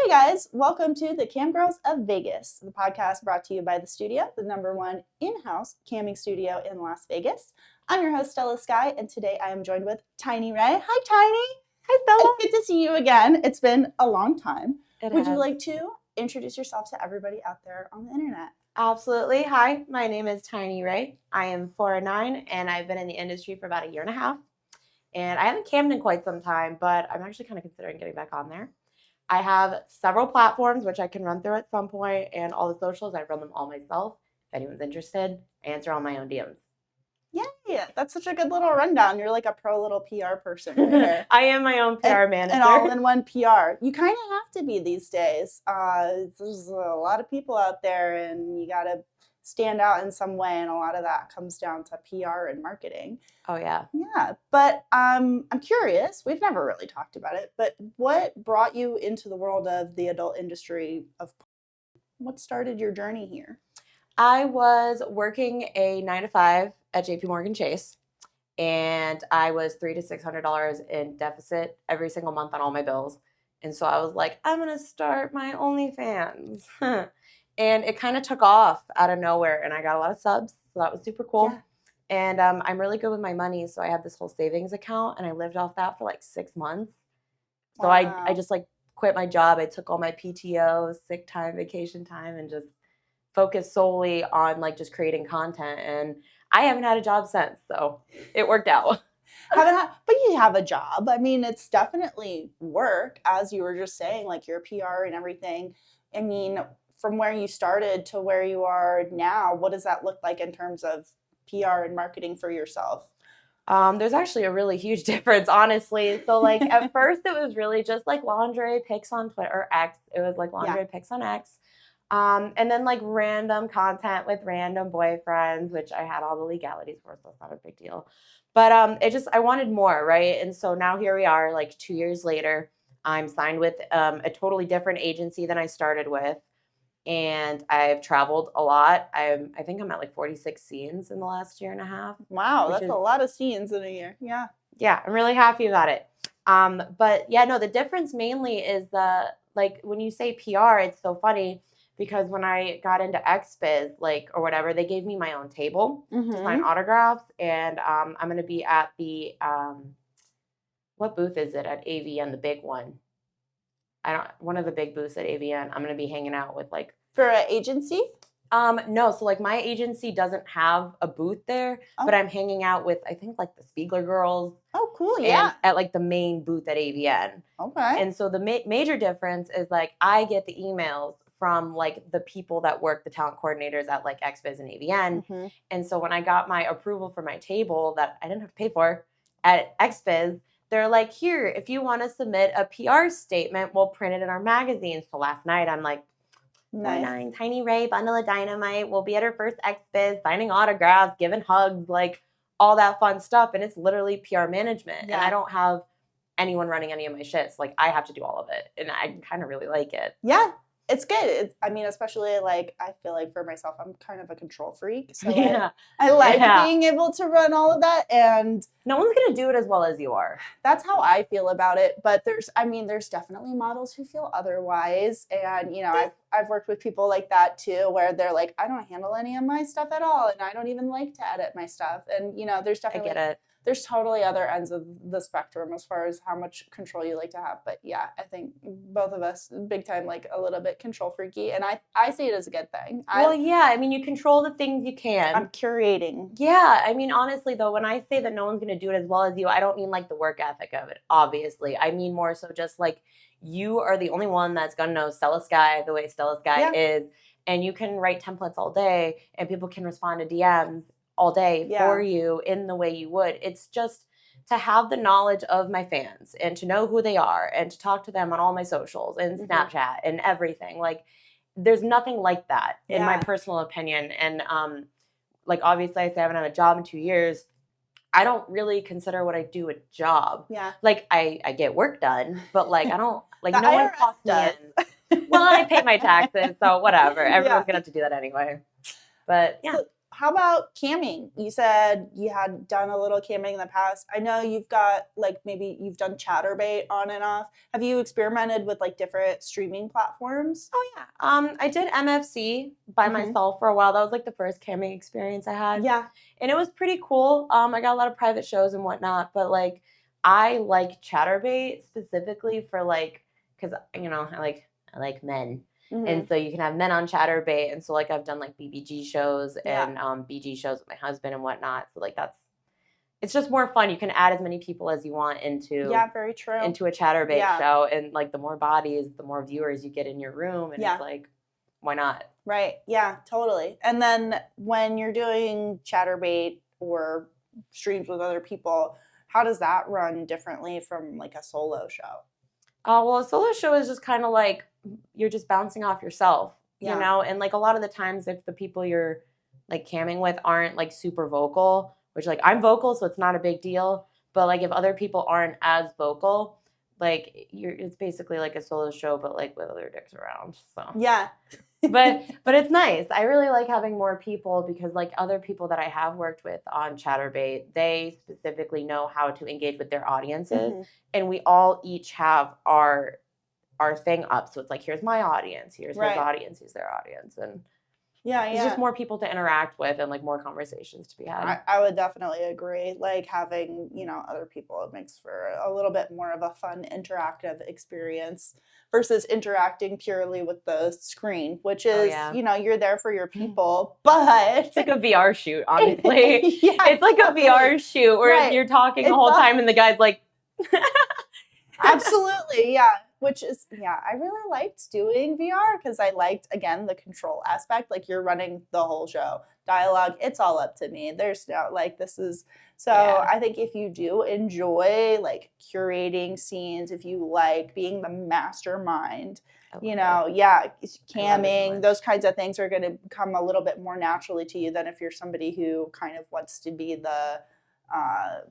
Hey guys, welcome to the Cam Girls of Vegas, the podcast brought to you by The Studio, the #1 in-house camming studio in Las Vegas. I'm your host, Stella Sky, and today I am joined with Tiny Ray. Hi, Tiny. Hi, Stella. It's good to see you again. It's been a long time. Would you has. like to introduce yourself to everybody out there on the internet? Absolutely. Hi, my name is Tiny Ray. I am 4'9", and I've been in the industry for about a year and a half. And I haven't cammed in quite some time, but I'm actually kind of considering getting back on there. I have several platforms, which I can run through at some point, and all the socials, I run them all myself. If anyone's interested, I answer all my own DMs. Yeah, that's such a good little rundown. You're like a pro little PR person there. I am my own PR manager. And all-in-one PR. You kind of have to be these days. There's a lot of people out there, and you got to stand out in some way, and a lot of that comes down to PR and marketing. Oh, yeah. Yeah, but I'm curious. We've never really talked about it, but what brought you into the world of the adult industry of what started your journey here? I was working a 9-to-5 at JP Morgan Chase, and I was $300 to $600 in deficit every single month on all my bills. And so I was like, I'm going to start my OnlyFans. And it kind of took off out of nowhere, and I got a lot of subs, so that was super cool. Yeah. And I'm really good with my money, so I had this whole savings account, and I lived off that for like 6 months. So wow. I just like quit my job. I took all my PTO, sick time, vacation time, and just focused solely on like just creating content. And I haven't had a job since, so it worked out. But you have a job. I mean, it's definitely work, as you were just saying, like your PR and everything. I mean, from where you started to where you are now, what does that look like in terms of PR and marketing for yourself? There's actually a really huge difference, honestly. So like at first it was really just like lingerie pics on Twitter or X. It was like lingerie pics on X. And then like random content with random boyfriends, which I had all the legalities for, so it's not a big deal. But I wanted more, right? And so now here we are, like 2 years later. I'm signed with a totally different agency than I started with. And I've traveled a lot. I think I'm at like 46 scenes in the last year and a half. Wow, that's a lot of scenes in a year. Yeah. Yeah, I'm really happy about it. But yeah, no, the difference mainly is like when you say PR, it's so funny because when I got into XBiz, like or whatever, they gave me my own table to sign autographs, and I'm gonna be at the what booth is it at AVN, the big one? One of the big booths at AVN. I'm gonna be hanging out with like for an agency. No, so like my agency doesn't have a booth there, but I'm hanging out with I think like the Spiegler girls. Oh, cool! Yeah, at like the main booth at AVN. Okay. And so the major difference is like I get the emails from like the people that work, the talent coordinators at like XBiz and AVN. And so when I got my approval for my table that I didn't have to pay for at XBiz, they're like, here, if you want to submit a PR statement, we'll print it in our magazine. So last night I'm like, nice. Tiny Ray, bundle of dynamite. We'll be at her first XBiz, signing autographs, giving hugs, like all that fun stuff. And it's literally PR management. Yeah. And I don't have anyone running any of my shit. So like I have to do all of it. And I kind of really like it. Yeah. It's good. I mean, especially like I feel like for myself, I'm kind of a control freak. So I like being able to run all of that, and no one's gonna do it as well as you are. That's how I feel about it. But there's definitely models who feel otherwise, and I've worked with people like that too, where they're like, I don't handle any of my stuff at all, and I don't even like to edit my stuff, and there's definitely I get it. There's totally other ends of the spectrum as far as how much control you like to have. But yeah, I think both of us big time, like a little bit control freaky. And I see it as a good thing. Well, yeah. I mean, you control the things you can. I'm curating. Yeah. I mean, honestly, though, when I say that no one's going to do it as well as you, I don't mean like the work ethic of it, obviously. I mean more so just like you are the only one that's going to know Stella Sky the way Stella Sky is. And you can write templates all day and people can respond to DMs all day for you in the way you would. It's just to have the knowledge of my fans and to know who they are and to talk to them on all my socials and Snapchat and everything. Like there's nothing like that in my personal opinion. And like obviously I say I haven't had a job in 2 years. I don't really consider what I do a job. Yeah. Like I get work done, but like I don't like no one clocks me in. Well, I pay my taxes, so whatever. Everyone's gonna have to do that anyway. But yeah. how about camming? You said you had done a little camming in the past. I know you've got like maybe you've done Chatterbait on and off. Have you experimented with like different streaming platforms? Oh yeah. I did MFC by myself for a while. That was like the first camming experience I had. Yeah. And it was pretty cool. I got a lot of private shows and whatnot, but like I like Chatterbait specifically for like because I like men. And so you can have men on Chatterbait. And so like I've done like BBG shows and BG shows with my husband and whatnot. So like it's just more fun. You can add as many people as you want into very true. into a Chatterbait show, and like the more bodies, the more viewers you get in your room, and it's like, why not? Right. Yeah, totally. And then when you're doing Chatterbait or streams with other people, how does that run differently from like a solo show? Well, a solo show is just kind of like you're just bouncing off yourself, you know? And like a lot of the times if the people you're like camming with aren't like super vocal, which like I'm vocal, so it's not a big deal. But like if other people aren't as vocal, like it's basically like a solo show, but like with other dicks around. So yeah. but it's nice. I really like having more people because like other people that I have worked with on Chatterbait, they specifically know how to engage with their audiences, and we all each have our thing up. So it's like, here's my audience, here's his audience, here's their audience, and it's just more people to interact with and like more conversations to be had. I would definitely agree. Like having, other people, it makes for a little bit more of a fun interactive experience versus interacting purely with the screen, which is, you're there for your people, but it's like a VR shoot, honestly. It's like a VR shoot where you're talking the whole time and the guy's like absolutely, yeah. Which is, I really liked doing VR because I liked, again, the control aspect. Like you're running the whole show. Dialogue, it's all up to me. There's no, like, this is, so I think if you do enjoy like curating scenes, if you like being the mastermind, camming, those kinds of things are going to come a little bit more naturally to you than if you're somebody who kind of wants to be the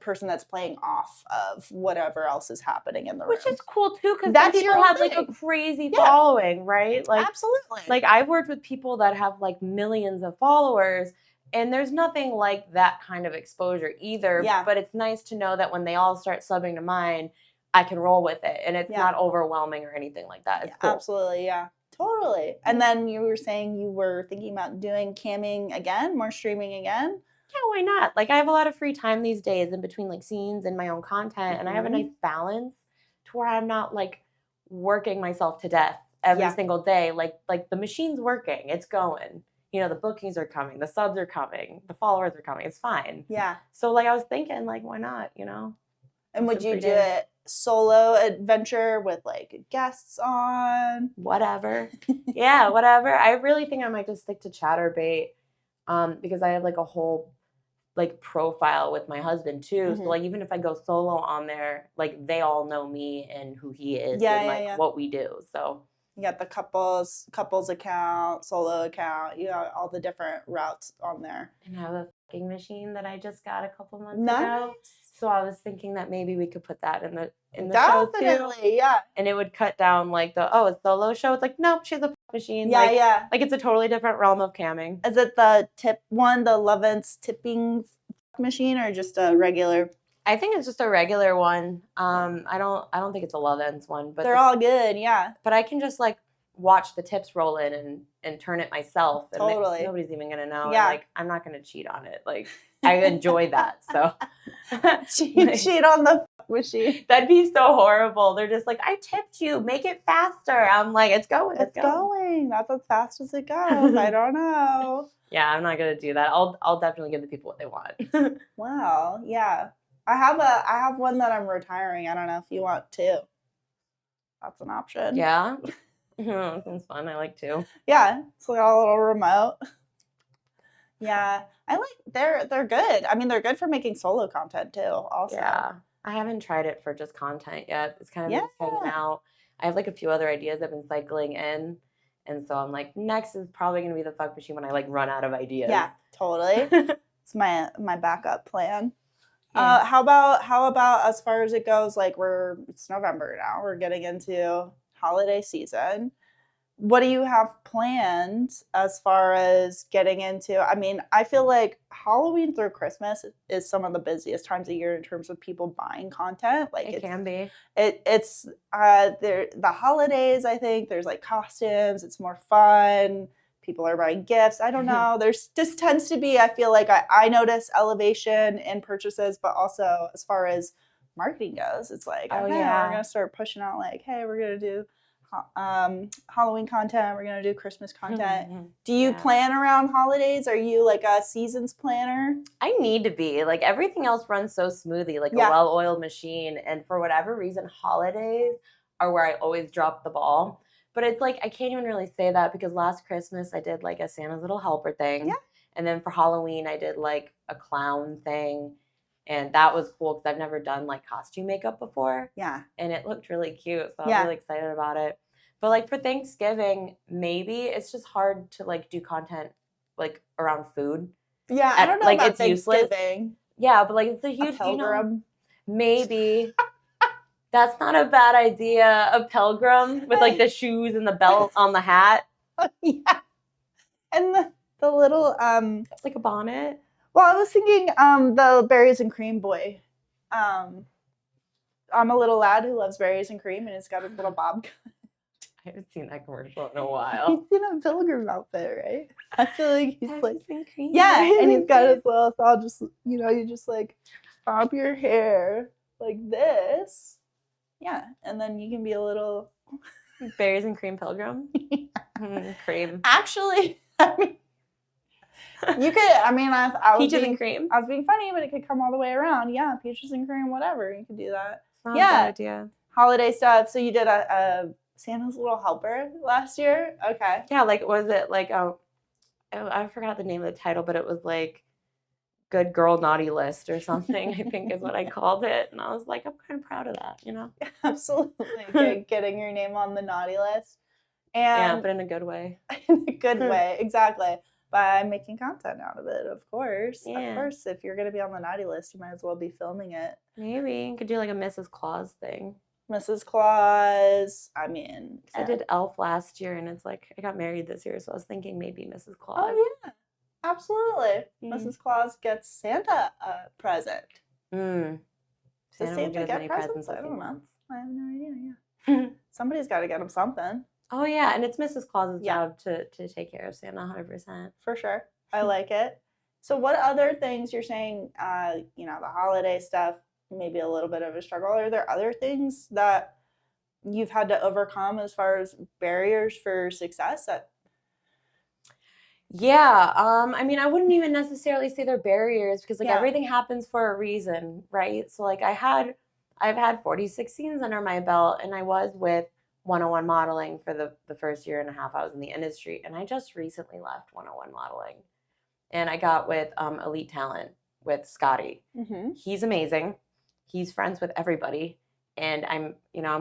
person that's playing off of whatever else is happening in the room. Which is cool too, because some people have like a crazy following, right? Like absolutely. Like I've worked with people that have like millions of followers, and there's nothing like that kind of exposure either. Yeah. But it's nice to know that when they all start subbing to mine, I can roll with it, and it's not overwhelming or anything like that. It's cool. Absolutely, yeah. Totally. And then you were saying you were thinking about doing camming again, more streaming again? Yeah, why not? Like I have a lot of free time these days in between like scenes and my own content, and I have a nice balance to where I'm not like working myself to death every single day. Like the machine's working, it's going. The bookings are coming, the subs are coming, the followers are coming. It's fine. Yeah. So like I was thinking, like, why not? And would you do it solo adventure with like guests on? Whatever. Yeah, whatever. I really think I might just stick to Chatterbait, because I have like a whole like profile with my husband too. So like even if I go solo on there, like they all know me and who he is and what we do. So you got the couples account, solo account, you got all the different routes on there. And I have a fucking machine that I just got a couple months ago. So I was thinking that maybe we could put that in the show too. Definitely, yeah. And it would cut down like a solo show. It's like, nope, she's a machine. Yeah. Like it's a totally different realm of camming. Is it the tip one, the Lovense tipping machine, or just a regular? I think it's just a regular one. I don't think it's a Lovense one, but they're all good, yeah. But I can just like watch the tips roll in and turn it myself. And totally. Nobody's even gonna know. Yeah. And, like I'm not gonna cheat on it. Like I enjoy that. So cheat on the machine. That'd be so horrible. They're just like, I tipped you, make it faster. I'm like, it's going. It's going. That's as fast as it goes. I don't know. Yeah, I'm not gonna do that. I'll definitely give the people what they want. Wow. Yeah. I have one that I'm retiring. I don't know if you want to. That's an option. Yeah. Sounds fun. I like to. Yeah. It's like a little remote. Yeah. I like they're good. I mean, they're good for making solo content too, also. Yeah. I haven't tried it for just content yet. It's kind of just hanging out. I have like a few other ideas I've been cycling in. And so I'm like, next is probably going to be the fuck machine when I like run out of ideas. Yeah, totally. It's my backup plan. Yeah. How about as far as it goes, like it's November now. We're getting into holiday season. what do you have planned as far as getting into? I mean, I feel like Halloween through Christmas is some of the busiest times of year in terms of people buying content. Like It can be. it's there the holidays, I think there's like costumes, it's more fun. People are buying gifts. I don't know. There's just tends to be, I feel like I notice elevation in purchases, but also as far as marketing goes, it's like, Oh okay, we're yeah. gonna start pushing out like, hey, we're gonna do Halloween content. We're gonna do Christmas content. Do you Yeah. plan around holidays? Are you like a seasons planner? I need to be. Like everything else runs so smoothly, like a Yeah. well-oiled machine. And for whatever reason, holidays are where I always drop the ball. But it's like I can't even really say that because last Christmas I did like a Santa's Little Helper thing. Yeah. And then for Halloween I did like a clown thing. And that was cool because I've never done like costume makeup before. Yeah. And it looked really cute. So I Yeah. was really excited about it. But like for Thanksgiving, maybe it's just hard to like do content like around food. Yeah, I don't know Like about it's useless. Thanksgiving. Yeah, but like it's a A huge, pilgrim. maybe that's not a bad idea. A pilgrim with like the shoes and the belt on the hat. Yeah. And the little It's like a bonnet. well, I was thinking the berries and cream boy. I'm a little lad who loves berries and cream and he's got his little bob. I haven't seen that commercial in a He's while. in a pilgrim outfit, right? I feel like he's like, cream. yeah, and he's got his little, so I'll just, you just like bob your hair like this. Yeah, and then you can be a little berries and cream pilgrim. Cream. Actually, I mean, you could. I mean, I was Peaches being, and cream. I was being funny, but it could come all the way around. Yeah, peaches and cream, whatever. You could do that. Not Yeah, a bad idea. Holiday stuff. So you did a Santa's Little Helper last year. Okay. Yeah, like was it like I forgot the name of the title, but it was like Good Girl Naughty List or something, I think is what I called it. And I was like, I'm kind of proud of that, Absolutely. Getting your name on the naughty list. And yeah, but in a good way. In a good way, exactly. By making content out of it, of course. Yeah. Of course, if you're going to be on the naughty list, you might as well be filming it. Maybe. Could do like a Mrs. Claus thing. Mrs. Claus. I mean, I did Elf last year, and it's like I got married this year, so I was thinking maybe Mrs. Claus. Oh yeah, absolutely. Mrs. Claus gets Santa a present. Does Santa get presents? I don't know. I have no idea. Yeah, somebody's got to get him something. Oh yeah, and it's Mrs. Claus's job to take care of Santa 100%. For sure, I like it. So, what other things you're saying? The holiday stuff. Maybe a little bit of a struggle. Are there other things that you've had to overcome as far as barriers for success? Yeah, I mean, I wouldn't even necessarily say they're barriers because like everything happens for a reason, right? So like I've had 46 scenes under my belt, and I was with 101 modeling for the first year and a half I was in the industry, and I just recently left 101 modeling, and I got with Elite Talent with Scotty. Mm-hmm. He's amazing. He's friends with everybody. And I'm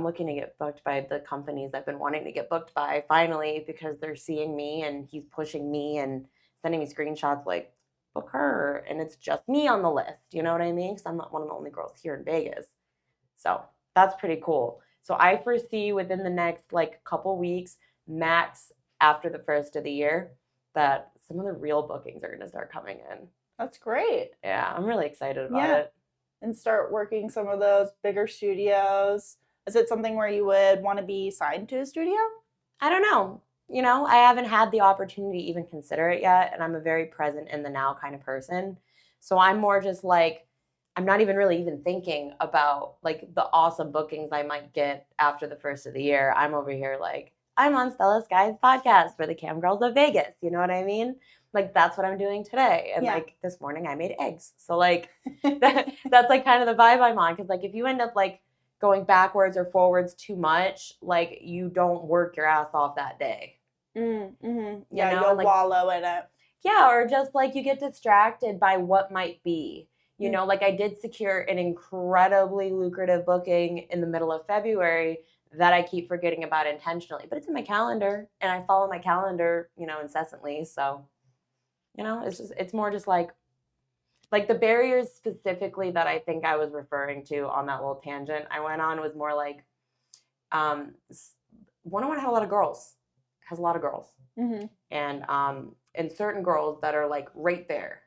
looking to get booked by the companies I've been wanting to get booked by finally because they're seeing me and he's pushing me and sending me screenshots like, book her. And it's just me on the list. You know what I mean? Because I'm not one of the only girls here in Vegas. So that's pretty cool. So I foresee within the next like couple weeks, max after the first of the year, that some of the real bookings are going to start coming in. That's great. Yeah, I'm really excited about it. And start working some of those bigger studios. Is it something where you would want to be signed to a studio? I don't know. I haven't had the opportunity to even consider it yet. And I'm a very present in the now kind of person. So I'm more just like, I'm not even really even thinking about like the awesome bookings I might get after the first of the year. I'm over here like, I'm on Stella Sky's podcast for the Cam Girls of Vegas. You know what I mean? Like, that's what I'm doing today. And like this morning I made eggs. So like, that's like kind of the vibe I'm on. Cause like, if you end up like going backwards or forwards too much, like you don't work your ass off that day. Mm-hmm. Yeah, you'll like, wallow in it. Yeah. Or just like you get distracted by what might be, like I did secure an incredibly lucrative booking in the middle of February that I keep forgetting about intentionally, but it's in my calendar and I follow my calendar, incessantly. So, it's more just like the barriers specifically that I think I was referring to on that little tangent I went on was more like, 101 had a lot of girls. has a lot of girls. Mm-hmm. And certain girls that are like right there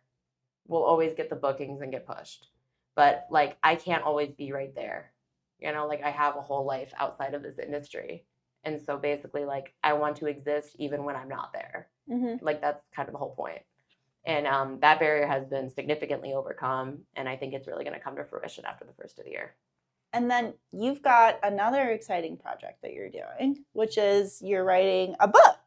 will always get the bookings and get pushed. But like I can't always be right there. You know, like I have a whole life outside of this industry. And so basically like I want to exist even when I'm not there. Mm-hmm. Like that's kind of the whole point. And that barrier has been significantly overcome. And I think it's really going to come to fruition after the first of the year. And then you've got another exciting project that you're doing, which is you're writing a book.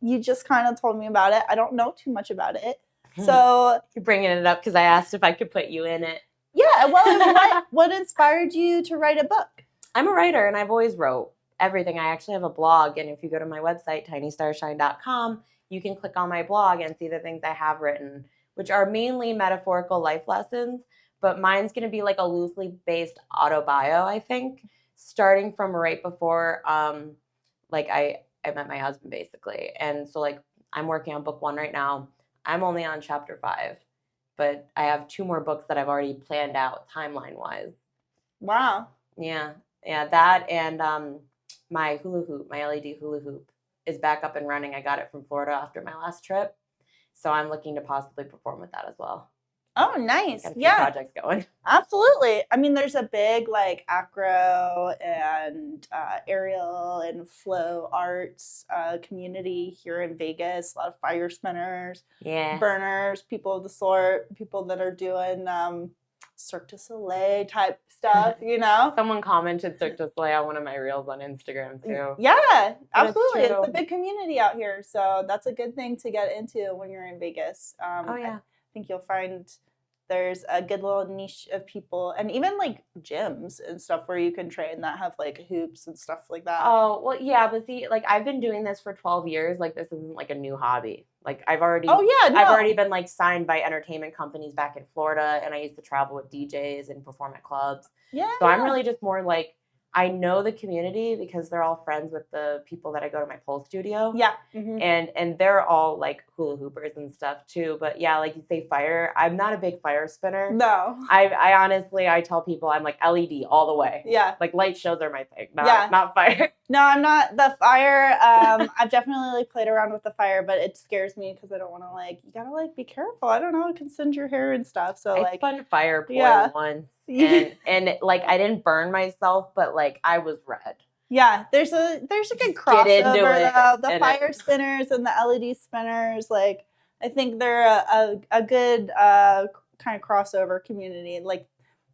You just kind of told me about it. I don't know too much about it. So you're bringing it up because I asked if I could put you in it. Yeah. Well, what inspired you to write a book? I'm a writer and I've always wrote everything. I actually have a blog. And if you go to my website, tinystarshine.com, you can click on my blog and see the things I have written, which are mainly metaphorical life lessons. But mine's going to be like a loosely based autobio, I think, starting from right before like I met my husband, basically. And so like I'm working on book 1 right now. I'm only on chapter 5, but I have 2 more books that I've already planned out timeline-wise. Wow. Yeah, that and my hula hoop, my LED hula hoop is back up and running. I got it from Florida after my last trip. So I'm looking to possibly perform with that as well. Oh, nice. Got a few projects going. Absolutely. I mean, there's a big like acro and aerial and flow arts community here in Vegas. A lot of fire spinners, burners, people of the sort, people that are doing Cirque du Soleil type stuff, you know? Someone commented Cirque du Soleil on one of my reels on Instagram too. Yeah, absolutely. It's a big community out here. So that's a good thing to get into when you're in Vegas. I think you'll find there's a good little niche of people and even like gyms and stuff where you can train that have like hoops and stuff like that. Oh, well, yeah, but see, like I've been doing this for 12 years. Like this isn't like a new hobby. Like I've already I've already been like signed by entertainment companies back in Florida, and I used to travel with DJs and perform at clubs. Yeah. So I'm really just more like I know the community because they're all friends with the people that I go to my pole studio. Yeah. Mm-hmm. And they're all like hula hoopers and stuff too. But yeah, like you say fire, I'm not a big fire spinner. No. I honestly, I tell people I'm like LED all the way. Yeah. Like light shows are my thing, not fire. No, I'm not the fire. I've definitely like played around with the fire, but it scares me because I don't want to like, you gotta like be careful. I don't know, it can singe your hair and stuff. So I spun fire pole once. And like I didn't burn myself, but like I was red. Yeah, there's a good crossover. The fire spinners and the LED spinners, like I think they're a good kind of crossover community. Like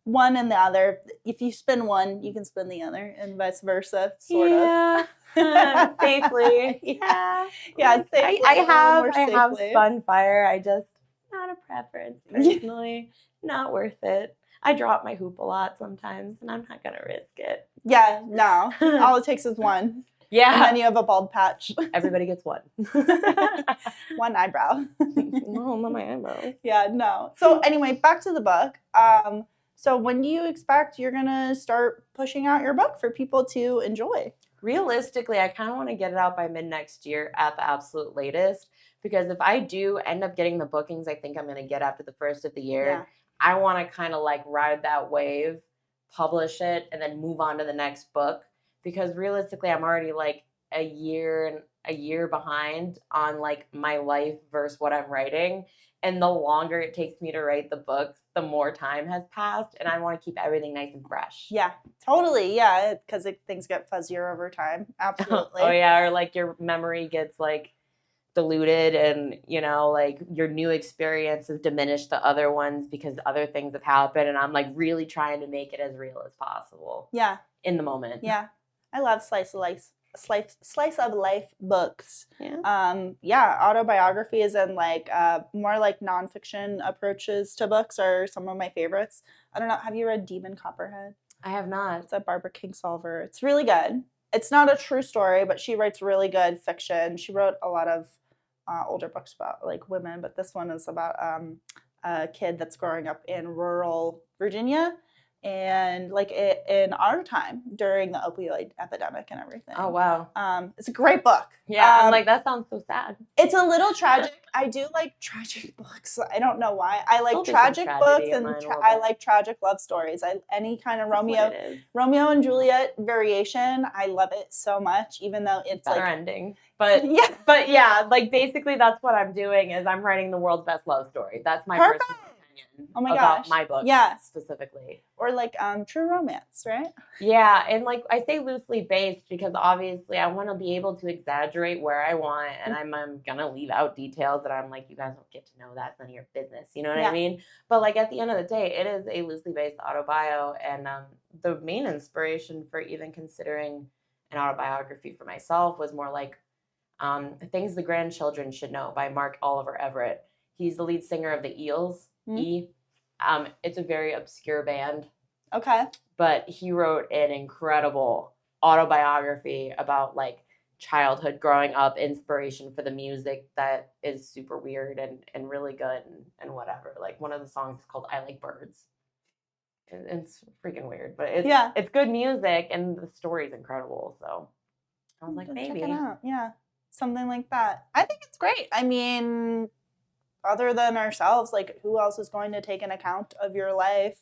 one and the other. If you spin one, you can spin the other, and vice versa. Sort of. Safely. Yeah. Safely. I have spun fire. I just not a preference personally. Not worth it. I drop my hoop a lot sometimes, and I'm not going to risk it. Yeah, no. All it takes is one. Yeah. And then you have a bald patch. Everybody gets one. One eyebrow. No, not my eyebrow. Yeah, no. So anyway, back to the book. So when do you expect you're going to start pushing out your book for people to enjoy? Realistically, I kind of want to get it out by mid next year at the absolute latest. Because if I do end up getting the bookings I think I'm going to get after the first of the year, I want to kind of like ride that wave, publish it, and then move on to the next book. Because realistically, I'm already like a year behind on like my life versus what I'm writing. And the longer it takes me to write the books, the more time has passed. And I want to keep everything nice and fresh. Yeah, totally. Yeah, because things get fuzzier over time. Absolutely. Oh, yeah. Or like your memory gets like diluted and, you know, like your new experiences diminish the other ones because other things have happened. And I'm like really trying to make it as real as possible. Yeah. In the moment. Yeah. I love slice of life books. Yeah. Autobiographies and like more like nonfiction approaches to books are some of my favorites. I don't know. Have you read Demon Copperhead? I have not. It's a Barbara Kingsolver. It's really good. It's not a true story, but she writes really good fiction. She wrote a lot of older books about like women, but this one is about a kid that's growing up in rural Virginia. and like in our time during the opioid epidemic and everything. Oh, wow. It's a great book. Yeah, I'm like, that sounds so sad. It's a little tragic. I do like tragic books. I don't know why. I like There'll be some tragic books tragedy in and mine a little I bit. like tragic love stories. Any kind of That's what it is. Romeo and Juliet variation. I love it so much, even though it's Better like ending. But yeah. but yeah, like basically that's what I'm doing is I'm writing the world's best love story. That's my Perfect. personal opinion Oh my about gosh. my books Yeah. specifically. Or like true romance, right? Yeah, and like I say loosely based because obviously I want to be able to exaggerate where I want, and I'm gonna leave out details that I'm like, you guys don't get to know that. It's none of your business. You know what Yeah. I mean? But like at the end of the day, it is a loosely based autobio, and the main inspiration for even considering an autobiography for myself was more like Things the Grandchildren Should Know by Mark Oliver Everett. He's the lead singer of the Eels. Mm-hmm. It's a very obscure band. Okay. But he wrote an incredible autobiography about like childhood growing up, inspiration for the music that is super weird and really good and whatever. Like one of the songs is called I Like Birds. It's freaking weird, but it's good music and the story's incredible. So I was like, maybe. Check it out. Yeah. Something like that. I think it's great. I mean, other than ourselves, like who else is going to take an account of your life?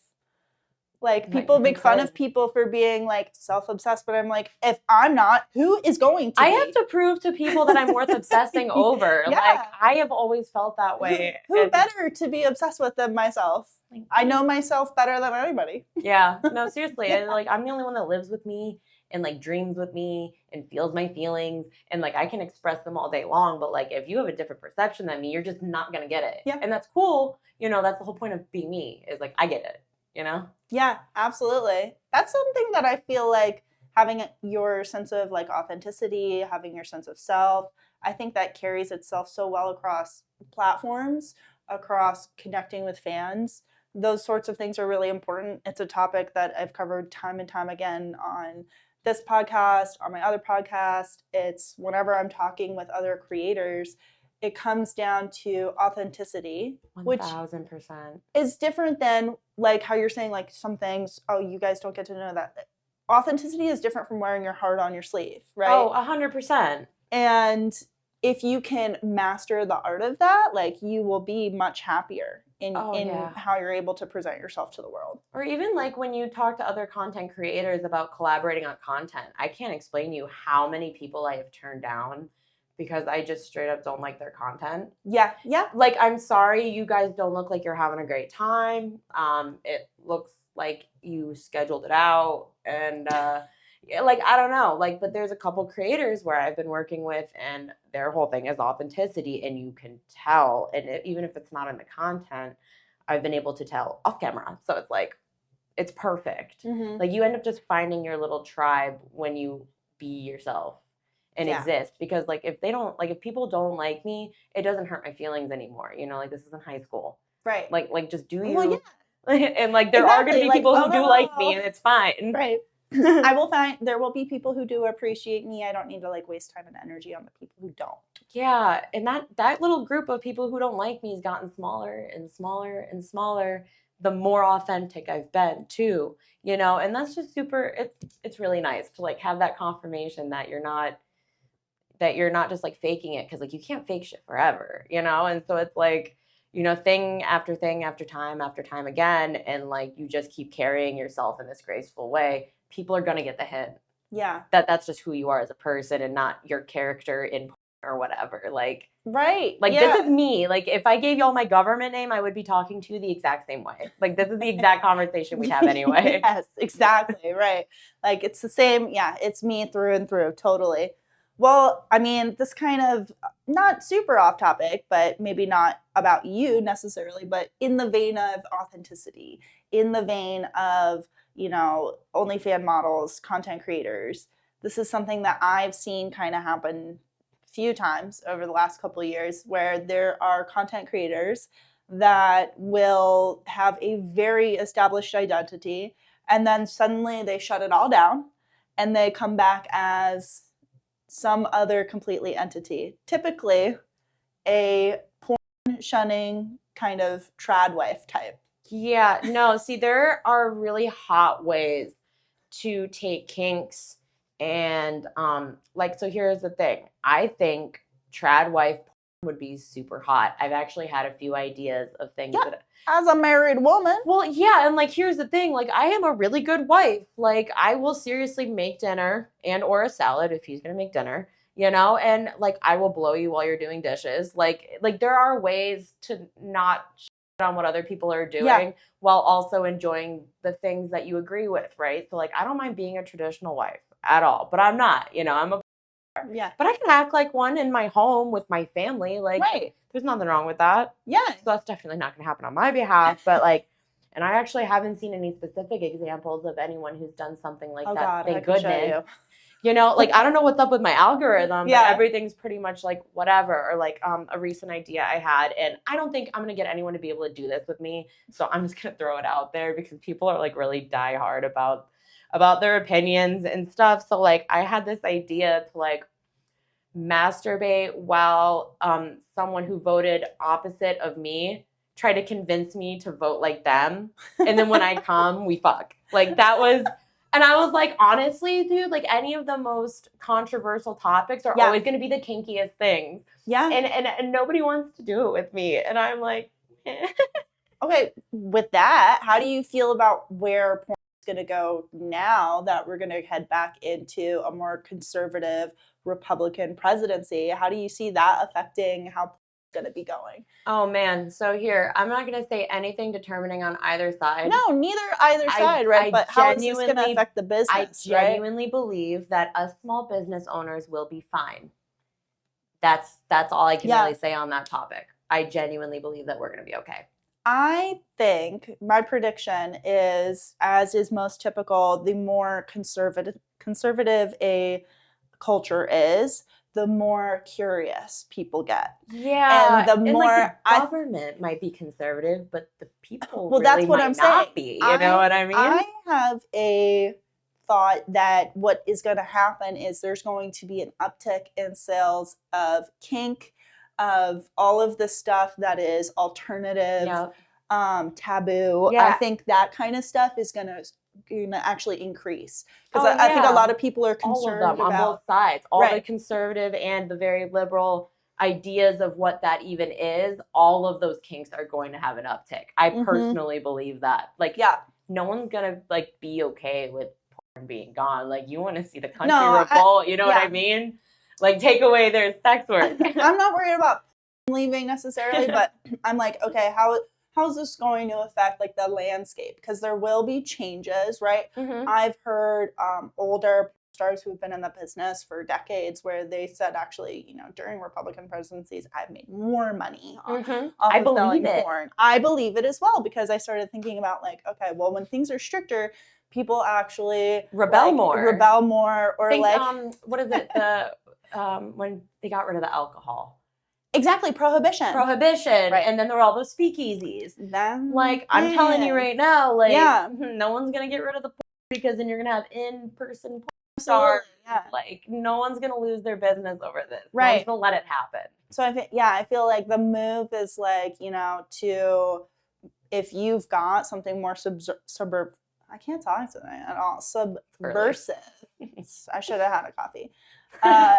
Like people make fun of people for being like self-obsessed, but I'm like, if I'm not, who is going to I be? have to prove to people that I'm worth obsessing over. Yeah. Like I have always felt that way. Who better to be obsessed with than myself? I know myself better than anybody. Yeah. No, seriously. Yeah. Like I'm the only one that lives with me and like dreams with me and feels my feelings and like I can express them all day long, but like if you have a different perception than me, you're just not gonna get it. Yeah. And that's cool. You know, that's the whole point of being me is like I get it, you know? Yeah, absolutely. That's something that I feel like having your sense of like authenticity, having your sense of self, I think that carries itself so well across platforms, across connecting with fans. Those sorts of things are really important. It's a topic that I've covered time and time again on this podcast, on my other podcast. It's whenever I'm talking with other creators, it comes down to authenticity, 1000%. is different than like how you're saying like some things, oh, you guys don't get to know that. Authenticity is different from wearing your heart on your sleeve, right? Oh, 100%. And if you can master the art of that, like you will be much happier in how you're able to present yourself to the world. Or even like when you talk to other content creators about collaborating on content, I can't explain to you how many people I have turned down because I just straight up don't like their content. Yeah, yeah. Like, I'm sorry, you guys don't look like you're having a great time. It looks like you scheduled it out. And, like, I don't know. Like, but there's a couple creators where I've been working with, and their whole thing is authenticity, and you can tell. And even if it's not in the content, I've been able to tell off camera. So it's like, it's perfect. Mm-hmm. Like, you end up just finding your little tribe when you be yourself and exist, because like if people don't like me, it doesn't hurt my feelings anymore, you know, like this isn't high school, right? Like just do you. Well, yeah. And like there are going to be people who do like me, and it's fine, right? There will be people who do appreciate me. I don't need to like waste time and energy on the people who don't. Yeah. And that little group of people who don't like me has gotten smaller and smaller and smaller the more authentic I've been too, you know. And that's just super, it's really nice to like have that confirmation that you're not just like faking it, because like you can't fake shit forever, you know. And so it's like, you know, thing after time after time again, and like you just keep carrying yourself in this graceful way, people are gonna get the hint. Yeah, that's just who you are as a person and not your character in or whatever. Like, right, like this is me. Like if I gave y'all my government name, I would be talking to you the exact same way. Like this is the exact conversation we'd have anyway. Yes, exactly. Right. Like it's the same. Yeah, it's me through and through. Totally. Well, I mean, this kind of not super off topic, but maybe not about you necessarily, but in the vein of authenticity, in the vein of, you know, OnlyFans models, content creators. This is something that I've seen kind of happen a few times over the last couple of years, where there are content creators that will have a very established identity, and then suddenly they shut it all down and they come back as some other completely entity, typically a porn shunning kind of trad wife type. Yeah, no, see, there are really hot ways to take kinks and like so here's the thing. I think trad wife would be super hot. I've actually had a few ideas of things Yeah, that as a married woman. well, yeah, and like here's the thing, like I am a really good wife. Like I will seriously make dinner and or a salad if he's going to make dinner, and like I will blow you while you're doing dishes. Like there are ways to not shit on what other people are Yeah. doing while also enjoying the things that you agree with, right? So like I don't mind being a traditional wife at all, but I'm not, I'm a Yeah. but I can act like one in my home with my family. Like, Right. there's nothing wrong with that. Yeah. So that's definitely not going to happen on my behalf. But like, and I actually haven't seen any specific examples of anyone who's done something like Oh that. God, I Thank could show goodness. you. Like I don't know what's up with my algorithm, Yeah. but everything's pretty much like whatever. Or like a recent idea I had, and I don't think I'm gonna get anyone to be able to do this with me. So I'm just gonna throw it out there because people are like really diehard about their opinions and stuff. So like I had this idea to like masturbate while someone who voted opposite of me tried to convince me to vote like them. And then when I come, we fuck. Like that was, and I was like, honestly, dude, like any of the most controversial topics are always going to be the kinkiest things. Yeah. And nobody wants to do it with me. And I'm like, eh. Okay, with that, how do you feel about where porn is going to go now that we're going to head back into a more conservative Republican presidency? How do you see that affecting how porn is going to be going? Oh man, so here, I'm not going to say anything determining on either side. No, neither either side, right? But how is this going to affect the business, I genuinely believe that us small business owners will be fine. That's all I can really say on that topic. I genuinely believe that we're going to be okay. I think my prediction is, as is most typical, the more conservative a culture is, the more curious people get. Yeah, and the more like the government might be conservative, but the people really that's what might I'm not saying. be. You know what I mean? I have a thought that what is going to happen is there's going to be an uptick in sales of kink, of all of the stuff that is alternative, taboo. Yeah. I think that kind of stuff is going to actually increase because I think a lot of people are concerned all of them about on both sides, all the conservative and the very liberal ideas of what that even is. All of those kinks are going to have an uptick. I personally believe that. Like, no one's gonna like be okay with porn being gone. Like, you want to see the country revolt. You know what I mean? Like, take away their sex work. I'm not worried about leaving necessarily, but I'm like, okay, how's this going to affect like the landscape? Because there will be changes, right? I've heard older stars who've been in the business for decades where they said actually, during Republican presidencies, I've made more money off of selling porn. I believe it as well because I started thinking about like, okay, well, when things are stricter, people actually rebel more, or think, like what is it? The when they got rid of the alcohol. Exactly, prohibition. Right. And then there were all those speakeasies. Like, I'm telling you right now, like, no one's going to get rid of the porn because then you're going to have in-person porn stars. Like, no one's going to lose their business over this. Right. No one's going to let it happen. So, I feel like the move is like, to, if you've got something more I can't talk tonight at all. Subversive. I should have had a coffee.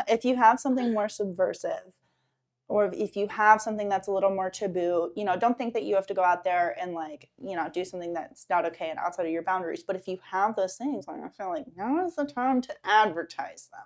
If you have something more subversive, or if you have something that's a little more taboo, don't think that you have to go out there and like, do something that's not okay and outside of your boundaries. But if you have those things, like, I feel like now is the time to advertise them.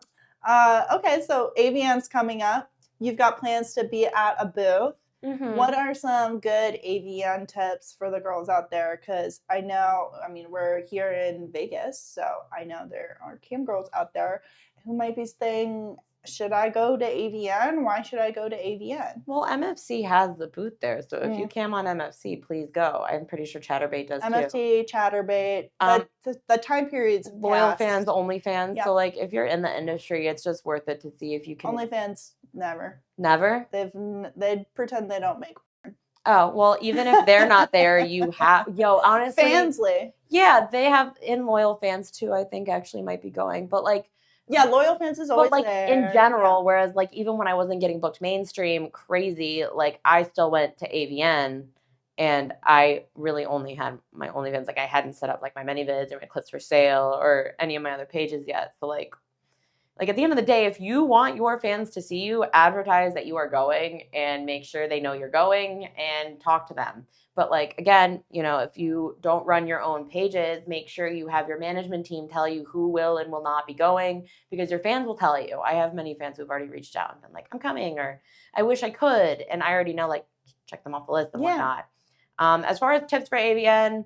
Okay, so AVN's coming up. You've got plans to be at a booth. What are some good AVN tips for the girls out there? Because we're here in Vegas, so I know there are cam girls out there who might be saying, should I go to AVN? Why should I go to AVN? Well, MFC has the booth there, so if you cam on MFC, please go. I'm pretty sure Chatterbait does MFC, too. Chatterbait, the time periods Loyal fans, OnlyFans. Yeah. So, like, if you're in the industry, it's just worth it to see if you can. OnlyFans, never. Never? They pretend they don't make porn. Oh, well, even if they're not there, you have, honestly. Fansly. Yeah, they have Loyal fans too, I think actually might be going. But, like, Loyal fans is always there. But, like, in general, whereas, like, even when I wasn't getting booked mainstream crazy, like, I still went to AVN And I really only had my OnlyFans. Like I hadn't set up like my ManyVids or my clips for sale or any of my other pages yet. So like at the end of the day, if you want your fans to see you, advertise that you are going and make sure they know you're going and talk to them. But like, again, you know, if you don't run your own pages, make sure you have your management team tell you who will and will not be going, because your fans will tell you. I have many fans who've already reached out and been like, I'm coming, or I wish I could. And I already know, like, check them off the list and whatnot. As far as tips for AVN,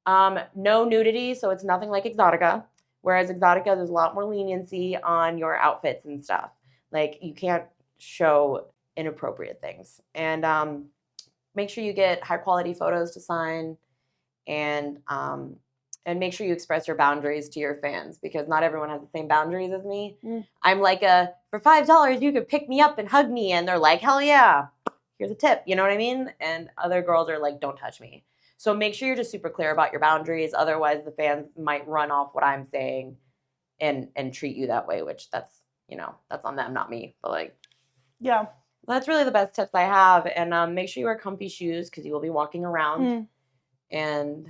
no nudity. So it's nothing like Exotica. Whereas Exotica, there's a lot more leniency on your outfits and stuff. Like you can't show inappropriate things. And make sure you get high quality photos to sign, and make sure you express your boundaries to your fans, because not everyone has the same boundaries as me. I'm like for $5 you could pick me up and hug me, and they're like, hell yeah, here's a tip. You know what I mean? And other girls are like, don't touch me. So make sure you're just super clear about your boundaries. Otherwise, the fans might run off what I'm saying and treat you that way, which that's on them, not me. But like, yeah, that's really the best tips I have. And make sure you wear comfy shoes because you will be walking around. And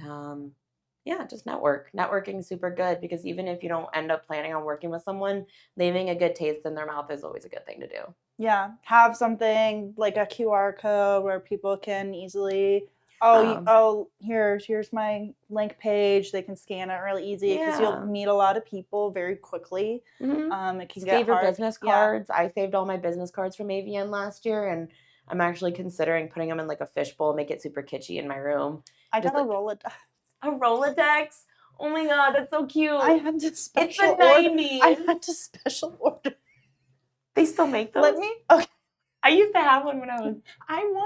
just network. Networking is super good, because even if you don't end up planning on working with someone, leaving a good taste in their mouth is always a good thing to do. Yeah, have something like a QR code where people can easily, here's my link page. They can scan it really easy, because you'll meet a lot of people very quickly. It can Save get your hard. business cards. I saved all my business cards from AVN last year, and I'm actually considering putting them in like a fishbowl, make it super kitschy in my room. I got a Rolodex. A Rolodex? Oh my god, that's so cute. I had to special order. It's the 90s. I had to special order. They still make those? Okay. I used to have one when I was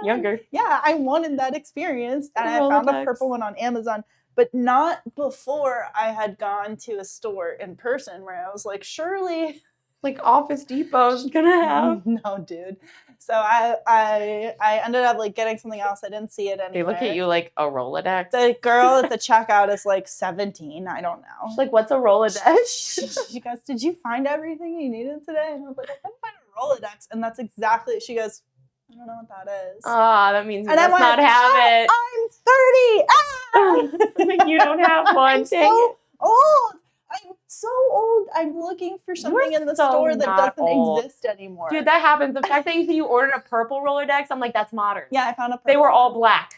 younger. Yeah, I wanted that experience. And I found a purple one on Amazon, but not before I had gone to a store in person where I was like, surely... Like Office Depot's gonna have. No, dude. So I ended up like getting something else. I didn't see it anywhere. They look at you like a Rolodex. The girl at the checkout is like 17. I don't know. She's like, what's a Rolodex? She goes, did you find everything you needed today? And I was like, I couldn't find a Rolodex. And that's exactly, she goes, I don't know what that is. That means you must not have it. I'm 30. Like, you don't have one. I'm so old. I'm so old. I'm looking for something in the store that doesn't exist anymore. Dude, that happens. The fact that you ordered a purple Rolodex, I'm like, that's modern. Yeah, I found a purple. They were all black.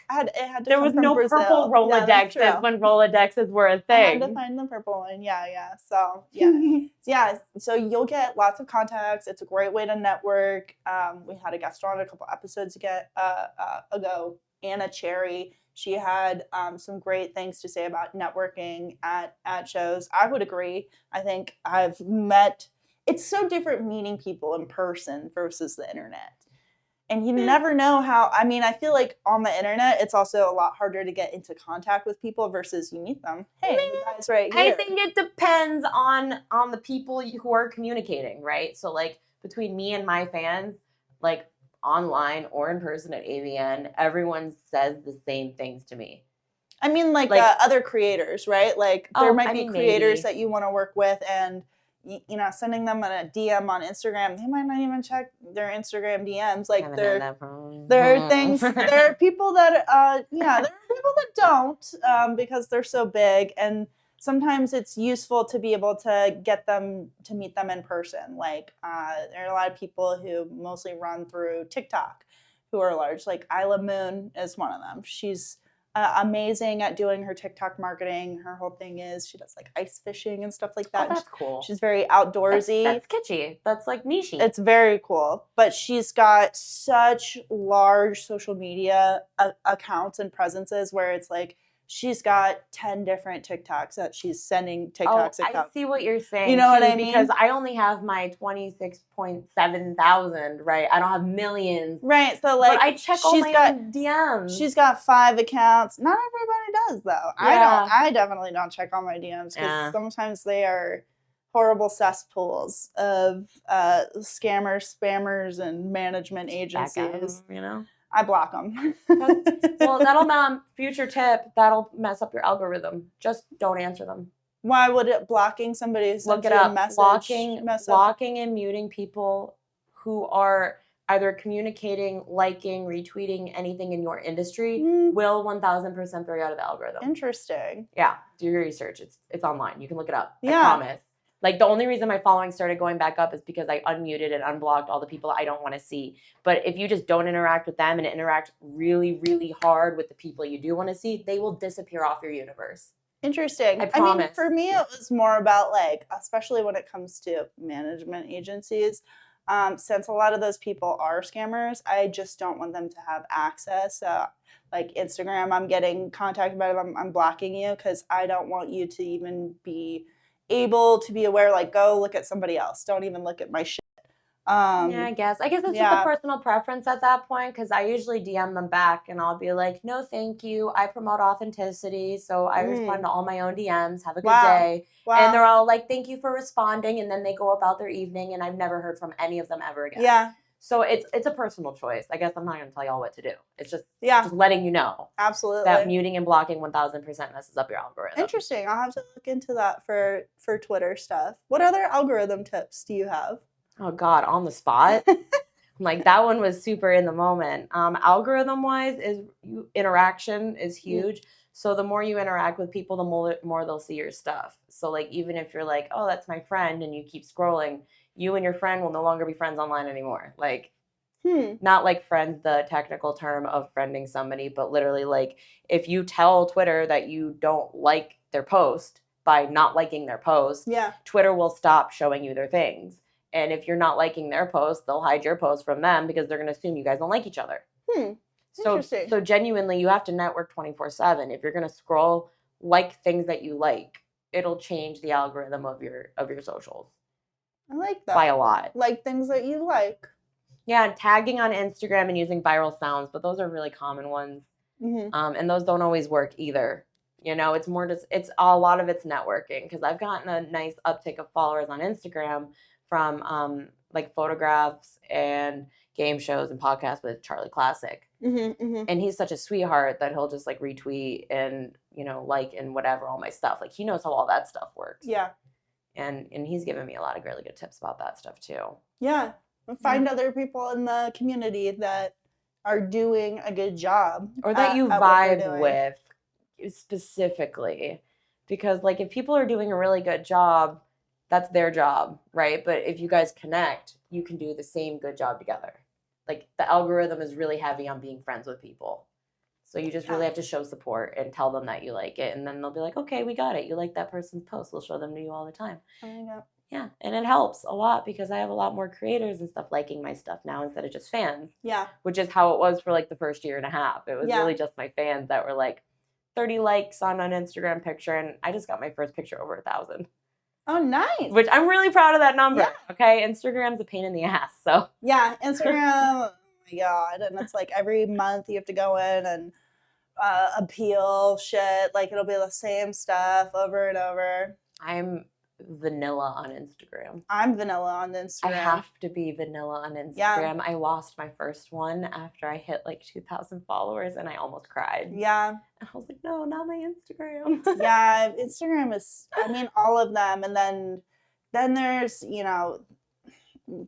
There was no Brazil. Purple Rolodexes when Rolodexes were a thing. I had to find the purple one. Yeah. So, yeah. So you'll get lots of contacts. It's a great way to network. We had a guest on a couple episodes ago, Anna Cherry. She had some great things to say about networking at shows. I would agree. I think it's so different meeting people in person versus the internet. And you never know I feel like on the internet, it's also a lot harder to get into contact with people versus you meet them. Hey, you guys right here. I think it depends on the people who are communicating, right? So like between me and my fans, like, online or in person at AVN, everyone says the same things to me. I mean, like other creators, right? Like there might be creators that you want to work with, and sending them a DM on Instagram, they might not even check their Instagram DMs. Like there are things. There are people that there are people that don't because they're so big, and sometimes it's useful to be able to get them to meet them in person. Like there are a lot of people who mostly run through TikTok who are large. Like Isla Moon is one of them. She's amazing at doing her TikTok marketing. Her whole thing is she does like ice fishing and stuff like that. Oh, that's cool. She's very outdoorsy. That's kitschy. That's like niche-y. It's very cool. But she's got such large social media accounts and presences where it's like, she's got 10 different TikToks that she's sending TikToks I see what you're saying. You know what I mean? Because I only have my 26.7 thousand, right? I don't have millions. Right. So like, but I check all my own DMs. She's got 5 accounts. Not everybody does though. Yeah. I definitely don't check all my DMs because sometimes they are horrible cesspools of scammers, spammers, and management agencies. I block them. Well, that'll future tip. That'll mess up your algorithm. Just don't answer them. Why would it blocking somebody? Look it up. Blocking and muting people who are either communicating, liking, retweeting anything in your industry Mm, will 1000% throw you out of the algorithm. interesting. Yeah, do your research. It's online. You can look it up. I Yeah. promise. Like, the only reason my following started going back up is because I unmuted and unblocked all the people I don't want to see. But if you just don't interact with them and interact really, really hard with the people you do want to see, they will disappear off your universe. Interesting. I I mean, promise. for me, it was more about like, especially when it comes to management agencies, since a lot of those people are scammers, I just don't want them to have access. Like Instagram, I'm getting contacted by them, I'm blocking you because I don't want you to even be able to be aware. Like, go look at somebody else. Don't even look at my shit. Yeah, I guess. I guess it's just a Yeah. personal preference at that point, because I usually DM them back and I'll be like, no, thank you. I promote authenticity. So I respond to all my own DMs. Have a good Wow. day. Wow. And they're all like, thank you for responding. And then they go about their evening, and I've never heard from any of them ever again. Yeah. So it's a personal choice. I guess I'm not going to tell y'all what to do. It's just Yeah. letting you know Absolutely. that muting and blocking 1000% messes up your algorithm. Interesting. I'll have to look into that for Twitter stuff. What other algorithm tips do you have? Oh God, on the spot. Like, that one was super in the moment. Algorithm wise, interaction is huge. So the more you interact with people, the more they'll see your stuff. So like, even if you're like, oh, that's my friend, and you keep scrolling, you and your friend will no longer be friends online anymore. Like, not like friends, the technical term of friending somebody, but literally, like, if you tell Twitter that you don't like their post by not liking their post, Yeah. Twitter will stop showing you their things. And if you're not liking their post, they'll hide your post from them because they're going to assume you guys don't like each other. Interesting. So genuinely, you have to network 24/7. If you're going to scroll, like things that you like, it'll change the algorithm of your socials. I like that. By a lot. Like things that you like. Yeah, tagging on Instagram and using viral sounds, but those are really common ones. And those don't always work either. You know, it's more just, it's a lot of it's networking, because I've gotten a nice uptick of followers on Instagram from like photographs and game shows and podcasts with Charlie Classic. And he's such a sweetheart that he'll just like retweet and, you know, like, and whatever, all my stuff. Like, he knows how all that stuff works. Yeah. And he's given me a lot of really good tips about that stuff too. Yeah. Find other people in the community that are doing a good job. Or that you vibe with specifically. Because like, if people are doing a really good job, that's their job, right? But if you guys connect, you can do the same good job together. Like, the algorithm is really heavy on being friends with people. So you just really have to show support and tell them that you like it. And then they'll be like, okay, we got it. You like that person's post. We'll show them to you all the time. Yeah. And it helps a lot because I have a lot more creators and stuff liking my stuff now instead of just fans. Yeah. Which is how it was for like the first year and a half. It was really just my fans that were like 30 likes on an Instagram picture. And I just got my first picture over 1,000. Oh, nice. Which I'm really proud of that number. Yeah. Okay. Instagram's a pain in the ass. So yeah, Instagram, oh my God. And it's like every month you have to go in and appeal shit. Like, it'll be the same stuff over and over. I'm vanilla on Instagram. I'm vanilla on Instagram. I have to be vanilla on Instagram. Yeah. I lost my first one after I hit like 2,000 followers and I almost cried. Yeah. And I was like, no, not my Instagram. Yeah, Instagram is, I mean, all of them. And then there's, you know,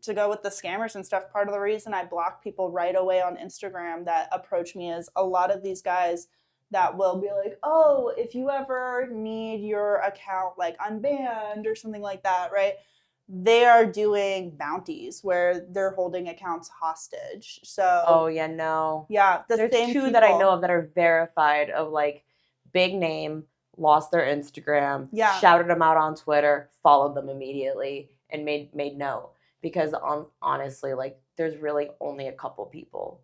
to go with the scammers and stuff, part of the reason I block people right away on Instagram that approach me is a lot of these guys that will be like, oh, if you ever need your account like unbanned or something like that, right? They are doing bounties where they're holding accounts hostage. So oh yeah, no. Yeah, there's two people that I know of that are verified of like big name, lost their Instagram, shouted them out on Twitter, followed them immediately, and made note. Because honestly, like, there's really only a couple people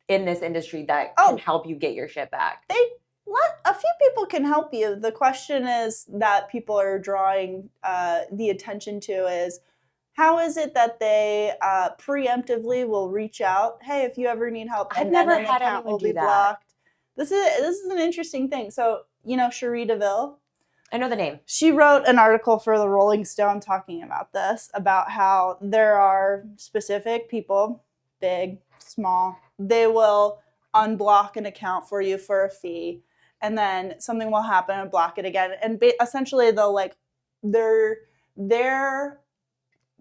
in this industry that can help you get your shit back. A few people can help you. The question is that people are drawing the attention to is, how is it that they preemptively will reach out? Hey, if you ever need help, I've never had anyone do that. Blocked. This is an interesting thing. So, you know, Cherie DeVille? I know the name. She wrote an article for the Rolling Stone talking about this, about how there are specific people, big, small, they will unblock an account for you for a fee, and then something will happen and block it again. And essentially they'll like, their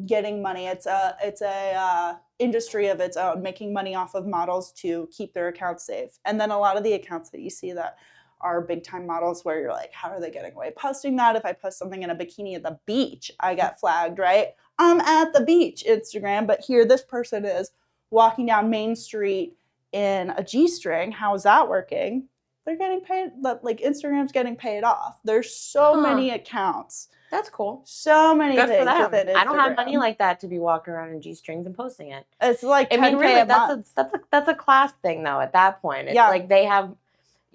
getting money. It's a industry of its own, making money off of models to keep their accounts safe. And then a lot of the accounts that you see that are big time models where you're like, how are they getting away posting that? If I post something in a bikini at the beach, I get flagged, right? I'm at the beach, Instagram, but here this person is walking down Main Street in a G-string. How is that working? They're getting paid, like Instagram's getting paid off. There's so many accounts. That's cool. So many Good for things them. within Instagram. I don't have money like that to be walking around in G-strings and posting it. It's like 10K I mean, really, a month. that's a class thing though. At that point, it's like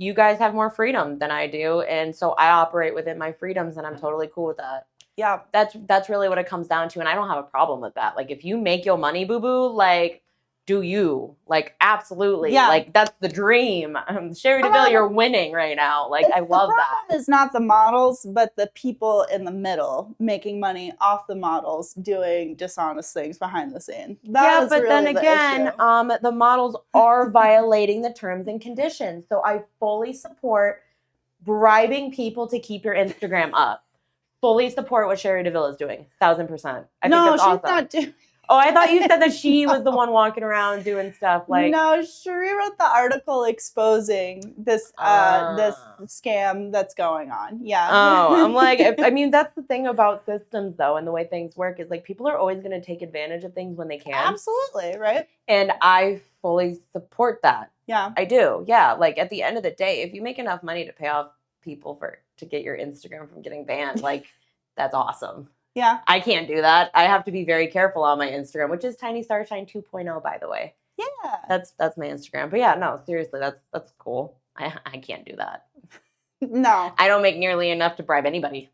you guys have more freedom than I do, and so I operate within my freedoms, and I'm totally cool with that. Yeah, that's really what it comes down to, and I don't have a problem with that. Like, if you make your money, boo boo, like, do you, like, absolutely, like, that's the dream. Sherry DeVille, you're winning right now. Like, I love that. The problem is not the models, but the people in the middle making money off the models doing dishonest things behind the scenes. But really then again, the models are violating the terms and conditions. So I fully support bribing people to keep your Instagram up. Fully support what Sherry DeVille is doing. 1,000%. I think that's awesome. Not doing. Oh, I thought you said that she was the one walking around doing stuff like. No, Sherry wrote the article exposing this this scam that's going on. Yeah. Oh, I'm like, I mean, that's the thing about systems though, and the way things work is like people are always going to take advantage of things when they can. Absolutely, right? And I fully support that. Yeah, I do. Yeah, like at the end of the day, if you make enough money to pay off people to get your Instagram from getting banned, like that's awesome. Yeah. I can't do that. I have to be very careful on my Instagram, which is Tiny Starshine 2.0, by the way. Yeah. That's my Instagram. But yeah, no, seriously, that's cool. I can't do that. No. I don't make nearly enough to bribe anybody.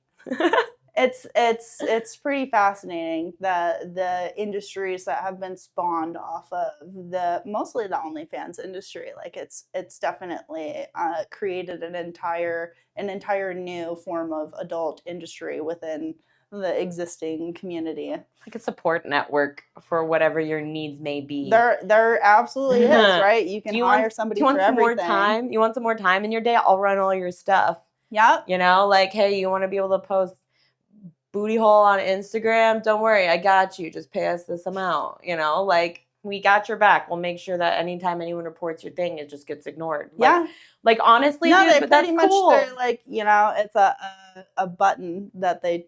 It's pretty fascinating the industries that have been spawned off of mostly the OnlyFans industry. Like it's definitely created an entire new form of adult industry within the existing community. Like a support network for whatever your needs may be. There absolutely is, right? You can hire somebody for everything. More time? You want some more time in your day? I'll run all your stuff. Yep. You know, like, hey, you want to be able to post booty hole on Instagram? Don't worry, I got you. Just pay us this amount. You know, like, we got your back. We'll make sure that anytime anyone reports your thing, it just gets ignored. Yeah. Like honestly, no, dude, they but that's pretty much cool. They're like, you know, it's a button that they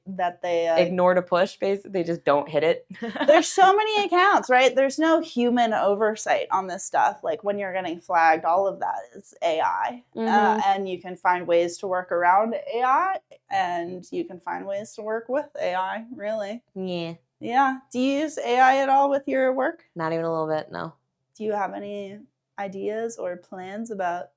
ignore to push. Basically, they just don't hit it. There's so many accounts, right? There's no human oversight on this stuff. Like when you're getting flagged, all of that is AI, and you can find ways to work around AI, and you can find ways to work with AI. Really? Yeah. Yeah. Do you use AI at all with your work? Not even a little bit. No. Do you have any ideas or plans about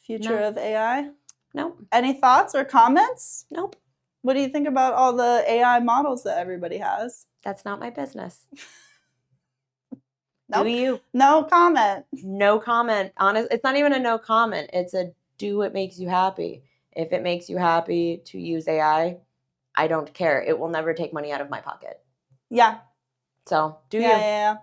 future of AI? Nope. Any thoughts or comments? Nope. What do you think about all the AI models that everybody has? That's not my business. Nope. Do you? No comment. No comment. Honest, it's not even a no comment. It's a do what makes you happy. If it makes you happy to use AI, I don't care. It will never take money out of my pocket. Yeah. So do you? Yeah.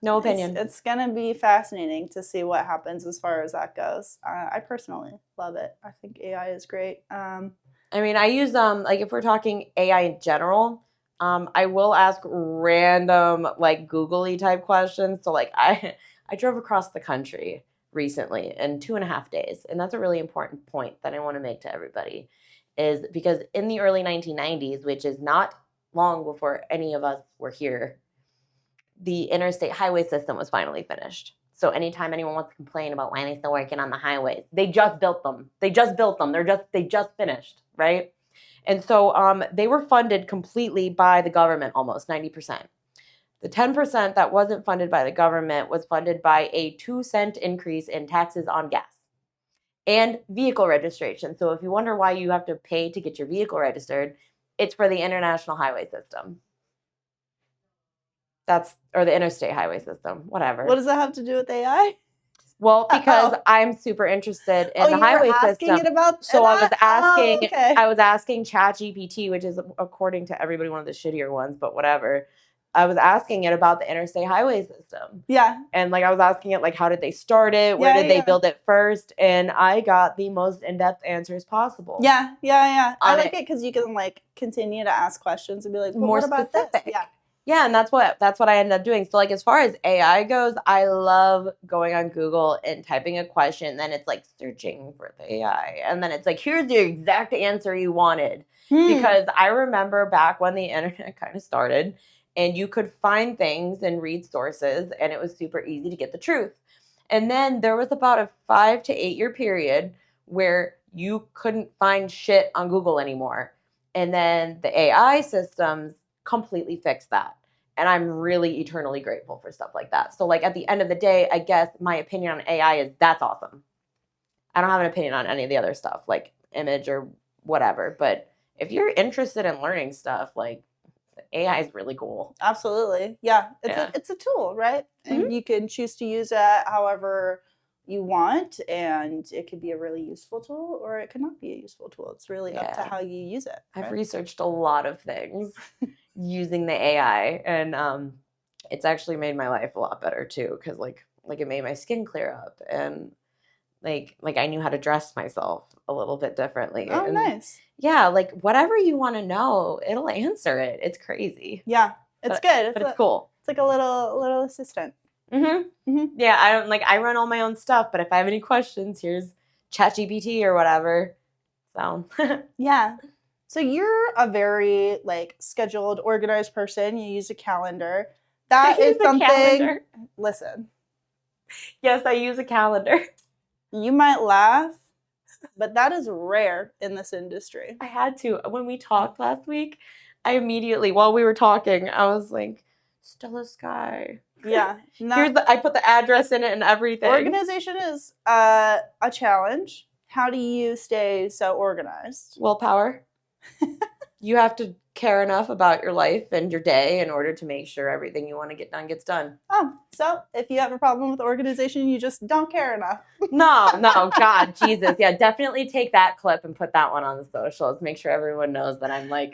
No opinion. It's going to be fascinating to see what happens as far as that goes. I personally love it. I think AI is great. I mean, I use like if we're talking AI in general, I will ask random like googly type questions. So like I drove across the country recently in 2.5 days, and that's a really important point that I want to make to everybody, is because in the early 1990s, which is not long before any of us were here, the interstate highway system was finally finished. So anytime anyone wants to complain about why they're still working on the highways, they just built them. They just finished, right? And so they were funded completely by the government, almost 90%. The 10% that wasn't funded by the government was funded by a 2-cent increase in taxes on gas and vehicle registration. So if you wonder why you have to pay to get your vehicle registered, it's for the international highway system. Or the interstate highway system, whatever. What does that have to do with AI? Well, because I'm super interested in the highway system. So I was asking ChatGPT, which is according to everybody one of the shittier ones, but whatever. I was asking it about the interstate highway system. Yeah. And like I was asking it like, how did they start it? Where did they build it first? And I got the most in-depth answers possible. Yeah. I like it because you can like continue to ask questions and be like, well, more what about specific. this? Yeah. Yeah, and that's what I ended up doing. So like as far as AI goes, I love going on Google and typing a question, then it's like searching for the AI. And then it's like, here's the exact answer you wanted. Hmm. Because I remember back when the internet kind of started and you could find things and read sources and it was super easy to get the truth. And then there was about a 5 to 8 year period where you couldn't find shit on Google anymore. And then the AI systems completely fixed that. And I'm really eternally grateful for stuff like that. So, like, at the end of the day, I guess my opinion on AI is that's awesome. I don't have an opinion on any of the other stuff, like image or whatever. But if you're interested in learning stuff, like, AI is really cool. Absolutely. Yeah. Yeah. It's a tool, right? Mhm. And you can choose to use it however you want, and it could be a really useful tool or it could not be a useful tool. It's really up to Yeah. how you use it, I've right? researched a lot of things using the AI, and it's actually made my life a lot better too. Because like it made my skin clear up, and like I knew how to dress myself a little bit differently, Oh, and nice. yeah, like whatever you want to know, it'll answer it. It's crazy, Yeah. It's but good. but it's cool. It's like a little assistant. Hmm. Hmm. Yeah, I don't like I run all my own stuff, but if I have any questions, here's ChatGPT or whatever. So Yeah. So you're a very like scheduled, organized person. You use a calendar. I That is use a something, calendar. listen, Yes, I use a calendar. you might laugh, but that is rare in this industry. I had to. When we talked last week, I immediately, while we were talking, I was like, Stella Sky. Yeah. Not I put the address in it and everything. organization is a challenge. How do you stay so organized? Willpower. You have to care enough about your life and your day in order to make sure everything you want to get done gets done. Oh, so if you have a problem with organization, you just don't care enough. No, God, Jesus. Yeah, definitely take that clip and put that one on the socials. Make sure everyone knows that I'm like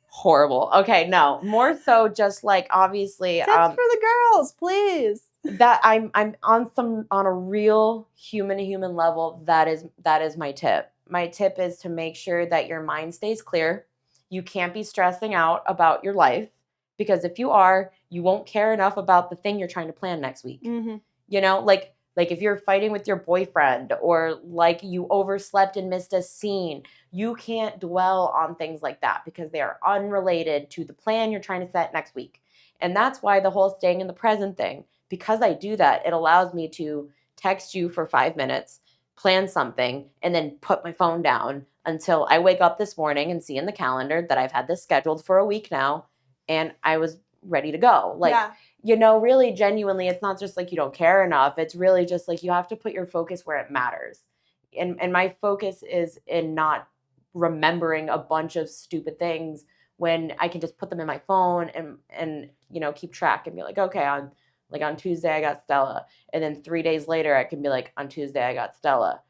horrible. Okay, no, more so just like obviously Tips for the girls, please. that I'm on a real human to human level. That is my tip. My tip is to make sure that your mind stays clear. You can't be stressing out about your life because if you are, you won't care enough about the thing you're trying to plan next week. Mm-hmm. You know, like if you're fighting with your boyfriend or like you overslept and missed a scene, you can't dwell on things like that because they are unrelated to the plan you're trying to set next week. And that's why the whole staying in the present thing, because I do that, it allows me to text you for 5 minutes, plan something, and then put my phone down until I wake up this morning and see in the calendar that I've had this scheduled for a week now and I was ready to go. Like, Yeah. really genuinely, it's not just like you don't care enough. It's really just like you have to put your focus where it matters. And my focus is in not remembering a bunch of stupid things when I can just put them in my phone and keep track and be like, okay, on Tuesday I got Stella. And then 3 days later I can be like, on Tuesday I got Stella.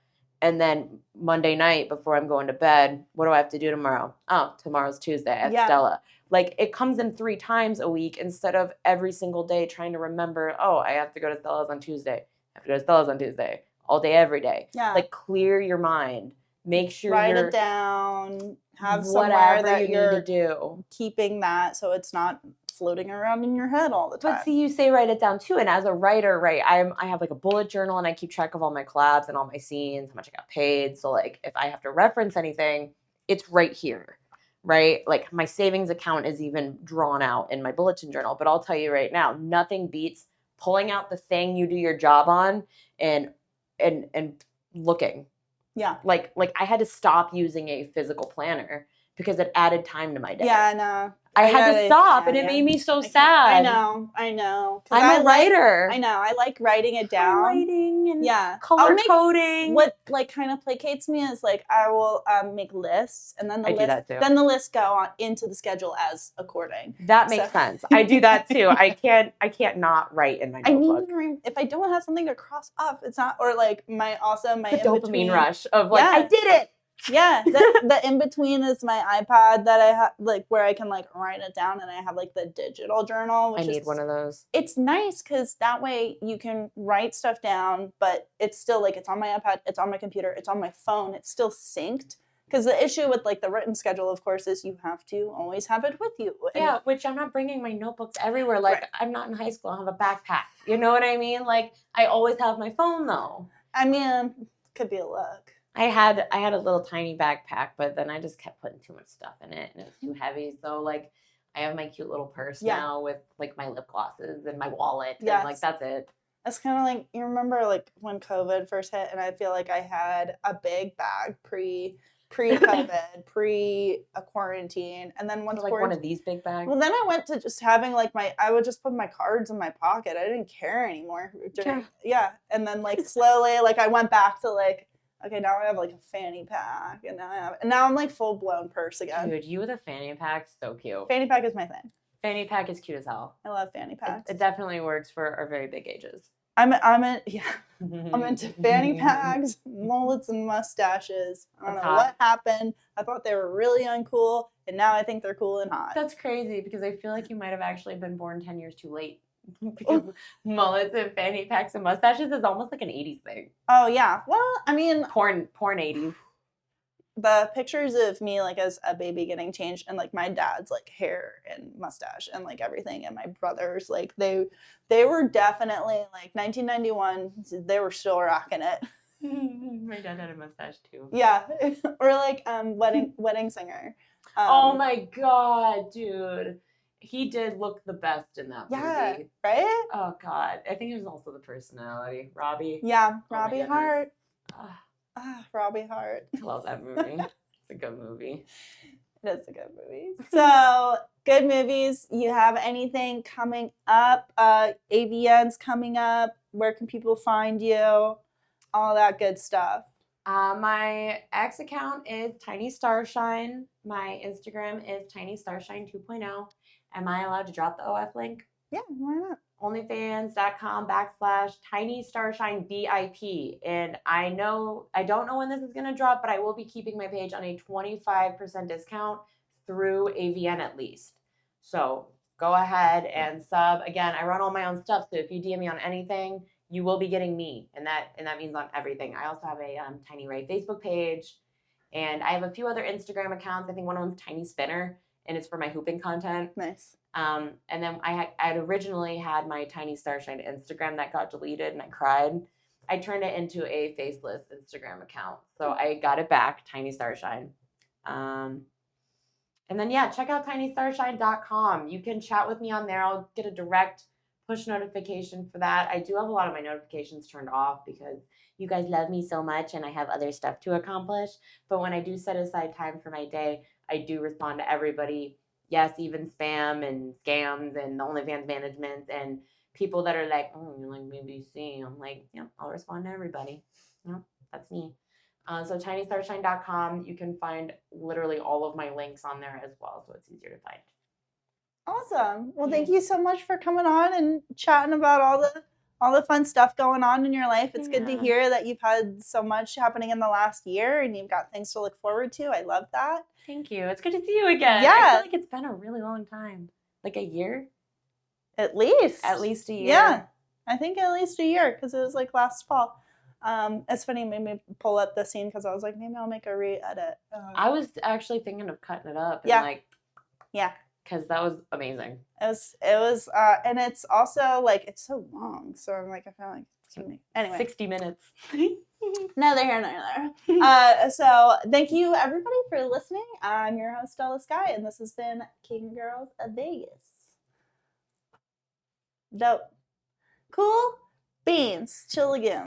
And then Monday night before I'm going to bed, what do I have to do tomorrow? Oh, tomorrow's Tuesday. I have Yeah. Stella. Like it comes in 3 times a week instead of every single day trying to remember, oh, I have to go to Stella's on Tuesday. I have to go to Stella's on Tuesday. All day, every day. Yeah. Like clear your mind. Make sure Write you're it down. Have somewhere whatever that you need you're to do. keeping that so it's not floating around in your head all the time. But see, you say write it down too. And as a writer, right, I have like a bullet journal and I keep track of all my collabs and all my scenes, how much I got paid. So like if I have to reference anything, it's right here. Right? Like my savings account is even drawn out in my bulletin journal. But I'll tell you right now, nothing beats pulling out the thing you do your job on and looking. Yeah. Like I had to stop using a physical planner because it added time to my day. Yeah, no. I had to stop and it made me so sad. I know. I'm a writer. I know. I like writing it down. Highlighting and Yeah. color coding. What like kind of placates me is like I will make lists and then I do that too. Then the lists go on into the schedule as according. That makes sense. I do that too. I can't not write in my notebook. If I don't have something to cross off, it's not or like my the dopamine rush of like I did it. Yeah, the in between is my iPad that I have, like where I can like write it down, and I have like the digital journal. Which I need one of those. It's nice because that way you can write stuff down, but it's still like it's on my iPad, it's on my computer, it's on my phone, it's still synced. Because the issue with like the written schedule, of course, is you have to always have it with you. Yeah, which I'm not bringing my notebooks everywhere. Like, Right. I'm not in high school. I have a backpack. You know what I mean? Like, I always have my phone though. I mean, could be a look. I had a little tiny backpack, but then I just kept putting too much stuff in it, and it was too heavy. So like, I have my cute little purse now with like my lip glosses and my wallet, and like that's it. It's kind of like, you remember like when COVID first hit, and I feel like I had a big bag pre-COVID, pre-quarantine, and then once like one of these big bags. Well, then I went to just having like I would just put my cards in my pocket. I didn't care anymore. Yeah, and then like slowly, like I went back to like, okay, now I have like a fanny pack, and now I'm like full blown purse again. Dude, you with a fanny pack, so cute. Fanny pack is my thing. Fanny pack is cute as hell. I love fanny packs. It definitely works for our very big ages. I'm into fanny packs, mullets, and mustaches. I don't know what happened. I thought they were really uncool, and now I think they're cool and hot. That's crazy because I feel like you might have actually been born 10 years too late. Because mullets and fanny packs and mustaches is almost like an 80s thing. Oh yeah. Well, I mean, porn 80s. The pictures of me like as a baby getting changed, and like my dad's like hair and mustache and like everything, and my brothers, like they were definitely like 1991. They were still rocking it. My dad had a mustache too. Yeah, or like wedding singer. Oh my god, dude. He did look the best in that movie. Yeah, right? Oh god. I think it was also the personality. Robbie. Yeah, Robbie Hart. Robbie Hart. I love that movie. It's a good movie. It is a good movie. So, good movies. You have anything coming up? AVN's coming up. Where can people find you? All that good stuff. My X account is Tiny Starshine. My Instagram is Tiny Starshine 2.0. Am I allowed to drop the OF link? Yeah, why not? onlyfans.com/Tiny Starshine VIP. And I don't know when this is going to drop, but I will be keeping my page on a 25% discount through AVN at least. So go ahead and sub. Again, I run all my own stuff. So if you DM me on anything, you will be getting me. And that means on everything. I also have a Tiny Ray Facebook page. And I have a few other Instagram accounts. I think one of them's Tiny Spinner, and it's for my hooping content. Nice. And then I'd originally had my Tiny Starshine Instagram that got deleted, and I cried. I turned it into a faceless Instagram account. So I got it back, Tiny Starshine. And then, yeah, check out tinystarshine.com. You can chat with me on there. I'll get a direct push notification for that. I do have a lot of my notifications turned off because you guys love me so much and I have other stuff to accomplish. But when I do set aside time for my day, I do respond to everybody. Yes, even spam and scams and the OnlyFans management and people that are like, oh, you're like BBC. I'm like, yeah, I'll respond to everybody. Yeah, that's me. So tinystarshine.com, you can find literally all of my links on there as well, so it's easier to find. Awesome. Well, thank you so much for coming on and chatting about all the fun stuff going on in your life. It's good to hear that you've had so much happening in the last year and you've got things to look forward to. I love that. Thank you. It's good to see you again. Yeah. I feel like it's been a really long time. Like a year? At least. At least a year. Yeah. I think at least a year because it was like last fall. It's funny, it made me pull up the scene because I was like, maybe I'll make a re-edit. I was actually thinking of cutting it up. And yeah. Because that was amazing. It was, and it's also like, it's so long. So I'm like, I feel like it's going to be, anyway. 60 minutes. Neither here nor there. So thank you everybody for listening. I'm your host, Stella Sky, and this has been King Girls of Vegas. Dope. Cool beans. Chill again.